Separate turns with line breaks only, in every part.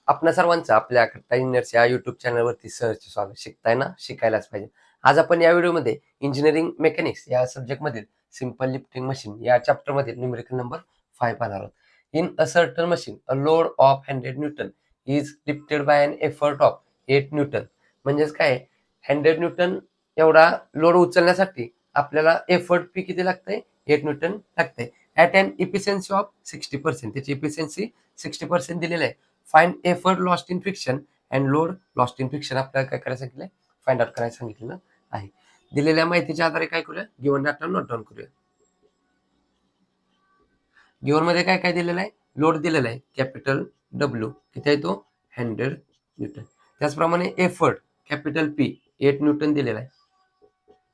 आपल्या सर्वांचं आपल्या ट्रेनर्स या युट्यूब चॅनलवरती सहर्ष स्वागत. शिकताय ना, शिकायलाच पाहिजे. आज आपण या व्हिडिओमध्ये इंजिनिअरिंग मेकॅनिक्स या सब्जेक्टमधील सिंपल लिफ्टिंग मशीन या चॅप्टरमधील न्यूमेरिकल नंबर 5 पाहणार आहोत. In a certain machine a load of 100 newton is lifted by an effort of 8 newton. म्हणजेच काय, 100 न्यूटन एवढा लोड उचलण्यासाठी आपल्याला एफर्ट पी किती लागतंय, 8 न्यूटन लागतंय. At an efficiency of 60%. त्याची इफिशियन्सी 60% दिलेलं आहे. Find effort lost in friction and load lost in friction. आपल्याला काय करायला सांगितलंय, फाइंड आउट करायला सांगितलेलं आहे. दिलेल्या माहितीच्या आधारे काय करूया, गिव्हन डाटा नोट डाऊन करूया. गिव्हन मध्ये काय काय दिलेलं आहे, लोड दिलेला आहे कॅपिटल डब्ल्यू, किती आहे तो 100 न्यूटन. त्याचप्रमाणे एफर्ट कॅपिटल पी 8 न्यूटन दिलेला आहे.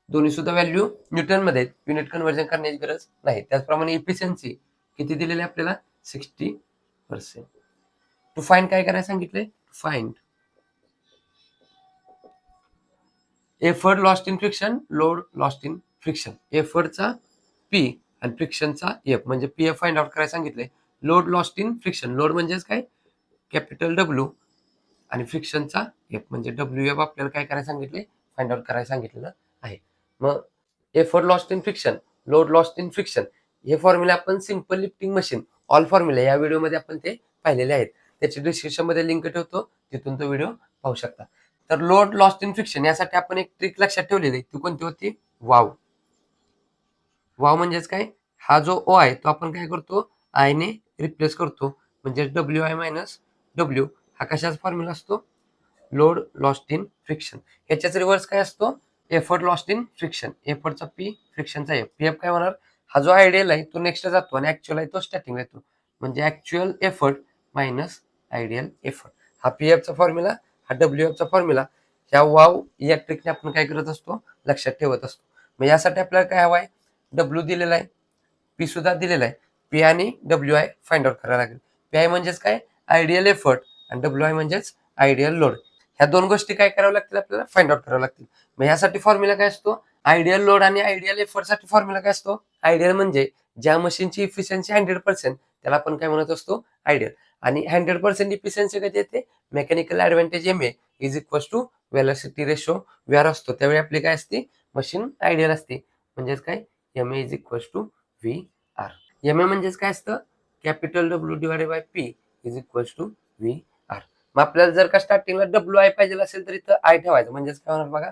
दोन्ही सुद्धा व्हॅल्यू न्यूटन मध्ये, युनिट कन्व्हर्जन करण्याची गरज नाही. त्याचप्रमाणे इफिशियन्सी किती दिलेली आहे आपल्याला, 60%. टू फाइंड काय करायला सांगितलंय, find effort lost in friction, load lost in friction. एफर्टचा पी आणि फ्रिक्शनचा एफ, म्हणजे पी एफ फाइंड आउट करायला सांगितलंय. Load lost in friction, load म्हणजेच काय, कॅपिटल डब्ल्यू, आणि फ्रिक्शनचा एफ म्हणजे डब्ल्यू एफ आपल्याला काय करायला सांगितले, फाइंड आउट करायला सांगितलेलं आहे. मग effort lost in friction, load lost in friction, हे फॉर्म्युला आपण simple lifting machine all formula या व्हिडिओमध्ये आपण ते पाहिलेले आहेत. त्याची डिस्क्रिप्शन मध्ये लिंक ठेवतो, तिथून तो व्हिडिओ पाहू शकता. तर लोड लॉस्ट इन फ्रिक्शन यासाठी आपण एक ट्रिक लक्षात ठेवलेली आहे. ती कोणती होती, वाव. वाव म्हणजेच काय, हा जो ओ आहे तो आपण काय करतो, आय ने रिप्लेस करतो. म्हणजे डब्ल्यू आय मायनस डब्ल्यू हा कशाचा फॉर्म्युला असतो, लोड लॉस्ट इन फ्रिक्शन. ह्याच्याच रिव्हर्स काय असतो, एफर्ट लॉस्ट इन फ्रिक्शन. एफर्टचा पी, फ्रिक्शनचा एफ. पी एफ काय होणार, हा जो आयडियल आहे तो नेक्स्ट जातो आणि ऍक्च्युअल आहे तो स्टार्टिंग येतो. म्हणजे actual effort minus ideal effort. हा पी एफचा फॉर्म्युला, हा डब्ल्यू एफचा फॉर्म्युला, ह्या वाव या ट्रिकने आपण काय करत असतो, लक्षात ठेवत असतो. मग यासाठी आपल्याला काय हवं आहे, डब्ल्यू दिलेला आहे, पी सुद्धा दिलेला आहे. पी आणि डब्ल्यू आय फाइंड आउट करायला लागेल. पी आय म्हणजेच काय, आयडियल एफर्ट, आणि डब्ल्यू आय म्हणजेच आयडियल लोड. ह्या दोन गोष्टी काय कराव्या लागतील, आपल्याला फाइंड आउट कराव्या लागतील. मग यासाठी फॉर्म्युला काय असतो, आयडियल लोड आणि आयडियल एफर्ट साठी फॉर्म्युला काय असतो, आयडियल म्हणजे ज्या मशीनची इफिशियन्सी 100% त्याला आपण काय म्हणत असतो, आयडियल. आणि 100% इफिशियन्सी कधी येते, mechanical advantage M A is equal to velocity ratio V R असतो, त्यावेळी आपली काय असते, मशीन आयडियल असते. म्हणजेच काय, M A is equal to V R. M A म्हणजेच काय असतं, capital W divided by P is equal to V R. मग आपल्याला जर का स्टार्टिंगला डब्ल्यू आय पाहिजे असेल तर इथं आय ठेवायचं. म्हणजेच काय होणार बघा,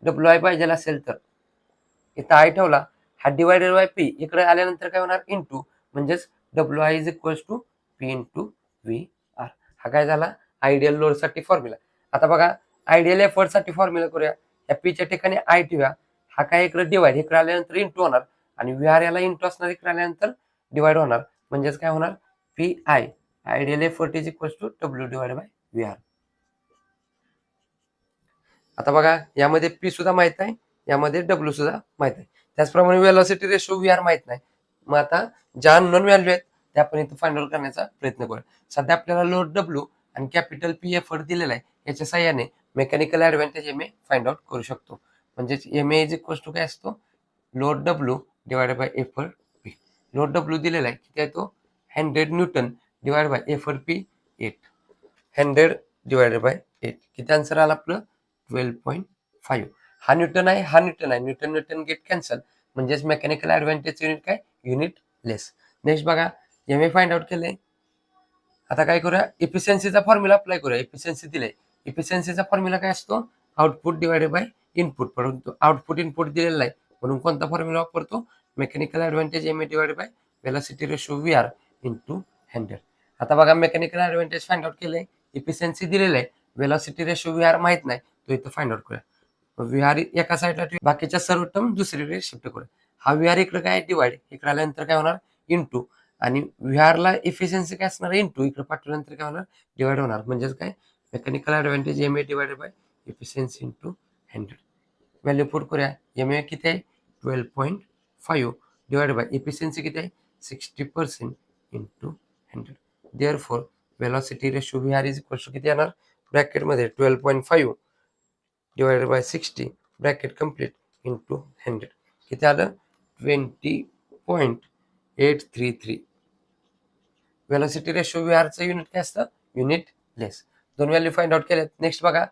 डब्ल्यू आय पाहिजे असेल तर इथं आय ठेवला, हा डिवायडेड बाय पी इकडे आल्यानंतर काय होणार, इंटू. म्हणजेच W I is equal to P into V R. हा काय झाला, आयडियल लोड साठी फॉर्म्युला. आता बघा, आयडियल एफर्ट साठी फॉर्म्युला करूया. या पीच्या ठिकाणी आय ठेवूया, हा काय इकडे डिवाइड, इकडे आल्यानंतर इंटू होणार, आणि व्ही आर याला इंटू असणार, इकडे आल्यानंतर डिवाइड होणार. म्हणजेच काय होणार, P I ideal effort is equal to W divide by V R. आता बघा, यामध्ये पी सुद्धा माहित आहे, यामध्ये डब्ल्यू सुद्धा माहित आहे. त्याचप्रमाणे वेलोसिटी रेशो व्ही आर माहित नाही. मग आता ज्या अननोन व्हॅल्यू आहेत त्या आपण इथं फाइंड आउट करण्याचा प्रयत्न करूया. सध्या आपल्याला लोड डब्ल्यू आणि कॅपिटल पी एफर्ट दिलेला आहे. याच्या सहाय्याने mechanical advantage M A find out करू शकतो. म्हणजेच M A is equal to काय असतो, load W divided by effort P. Load W दिलेला आहे, किती आहे तो, 100 newton divided by effort P 8. 100 divided by 8, किती आन्सर आला आपलं, 12.5. हा न्यूटन आहे, हा न्यूटन आहे, न्यूटन न्यूटन गेट कॅन्सल. म्हणजेच मेकॅनिकल ऍडव्हान्टेज युनिट काय, युनिट लेस. नेक्स्ट बघा, एम ए फाइंड आउट केलंय. आता काय करूया, इफिशियन्सीचा फॉर्म्युला अप्लाय करूया. इफिशियन्सी दिले, इफिशियन्सीचा फॉर्म्युला काय असतो, आउटपुट डिवायडेड बाय इनपुट. परंतु आउटपुट इनपुट दिलेला आहे, म्हणून कोणता फॉर्म्युला वापरतो, mechanical advantage M A divided by velocity ratio V R into 100. आता बघा, मेकॅनिकल ऍडव्हान्टेज फाइंड आउट केलंय, इफिशियन्सी दिलेलं आहे, वेलोसिटी रेशो व्ही आर माहित नाही, तो इथं फाइंड आउट करूया. व्ही आर एका साईडला, बाकीच्या सर्व टर्म दुसरीकडे शिफ्ट करूया. हा व्ही आर इकडे काय डिवाइड, इकडे आल्यानंतर काय होणार, इंटू. आणि व्ही आरला इफिशियन्सी काय असणार, इंटू, इकडे पाठवल्यानंतर काय होणार, डिवाइड होणार. म्हणजेच काय, mechanical advantage M A divided by efficiency into 100. Value put करूया. एम ए किती आहे, 12.5 डिवाइडेड बाय इफिशियन्सी किती आहे, 60% into 100. Therefore velocity ratio V R is equal to किती येणार, ब्रॅकेटमध्ये 12.5 divided by 60 bracket complete into 100. किती आलं, 20.833. व्हेलोसिटी रेशो व्हीआरचं युनिट काय असतं, युनिट लेस. दोन व्हॅल्यू फाइंड आउट केल्यात. नेक्स्ट बघा,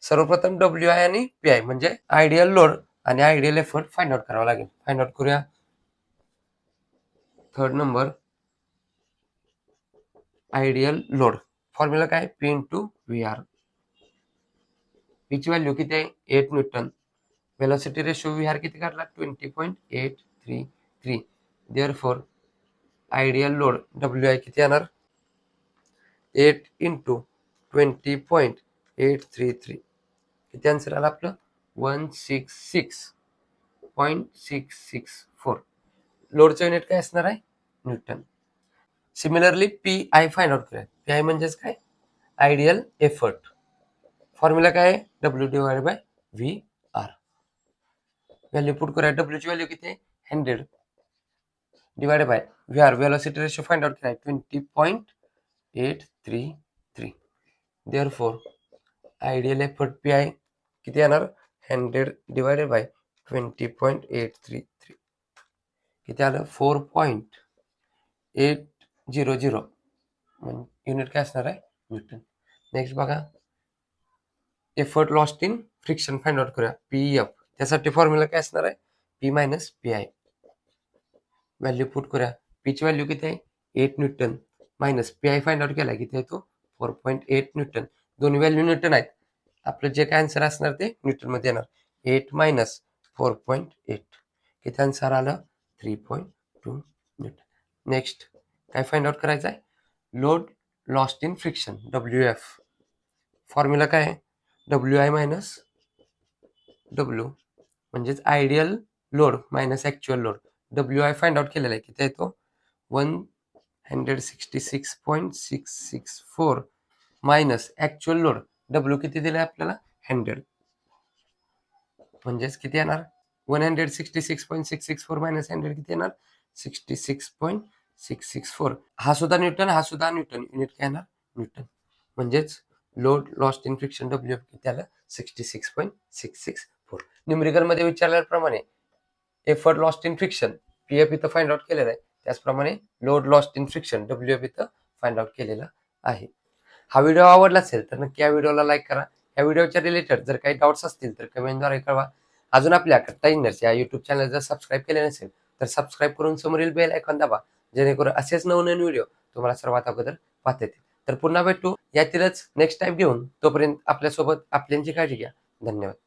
सर्वप्रथम WI आणि PI म्हणजे आयडियल लोड आणि आयडियल एफर्ट फाइंड आउट करावं लागेल. फाइंड आउट करूया. Third number, ideal load formula काय, P इंटू VR. पीची व्हॅल्यू किती आहे, 8 न्यूटन. व्हेलोसिटी रेशो VR किती काढला, 20.833. देअरफॉर आयडियल लोड WI किती येणार, 8 इंटू 20.833. किती आन्सर आला आपलं, 166.664. लोडचं युनिट काय असणार आहे, Newton. Similarly PI find out करूया. PI म्हणजेच काय, आयडियल एफर्ट. फॉर्म्युला काय आहे, W/VR. व्हॅल्यू पुट करूया. डब्ल्यूची व्हॅल्यू किती आहे, 100 divided bye VR. Velocity ratio find out केला 20.833. देअरफॉर आयडियल एफर्ट PI किती येणार, 100 डिवायडेड बाय 20.833. किती आलं, 4.800. युनिट काय असणार आहे, न्यूटन. नेक्स्ट बघा, effort lost in friction find out करूया, PF. त्यासाठी फॉर्म्युला काय असणार आहे, P minus PI. Value put करूया. पीची व्हॅल्यू किती आहे, 8 Newton minus PI find out केला किती आहे तो, 4.8 न्यूटन. दोन्ही व्हॅल्यू न्यूटन आहेत. आपलं जे काय आन्सर असणार ते न्यूटनमध्ये येणार. 8 मायनस 4.8 किती आन्सर आलं, 3.2 न्यूटन. नेक्स्ट काय फाइंड आउट करायचं आहे, load lost in friction WF. Formula काय आहे, WI मायनस W म्हणजेच ideal load minus actual load. WI find out केलेला आहे किती आहे तो, 166.664 मायनस ॲक्च्युअल लोड W किती दिलं आहे आपल्याला, 100. म्हणजेच किती येणार, 166.664 मायनस 100 किती येणार, 66.664. हा सुद्धा न्यूटन, हा सुद्धा न्यूटन. युनिट काय येणार, न्यूटन. म्हणजेच load lost in friction WF किती आलं, 66.664. न्यूमेरिकलमध्ये विचारल्याप्रमाणे effort lost in friction PF इथं फाइंड आउट केलेलं आहे. त्याचप्रमाणे load lost in friction WF इथं फाइंड आउट केलेला आहे. हा व्हिडिओ आवडला असेल तर नक्की या व्हिडिओला लाईक करा. या व्हिडिओच्या रिलेटेड जर काही डाऊट्स असतील तर कमेंटद्वारे कळवा. अजून आपल्या कट्टा इंजिनियर्स या युट्यूब चॅनल जर सबस्क्राईब केले नसेल तर सबस्क्राईब करून समोरील बेल आयकॉन दाबा, जेणेकरून असेच नवनवीन व्हिडिओ तुम्हाला सर्वात अगोदर पाहता येतील. तर पुन्हा भेटू यातीलच नेक्स्ट टाइम घेऊन. तोपर्यंत आपल्यासोबत आपल्यांची काळजी घ्या. धन्यवाद.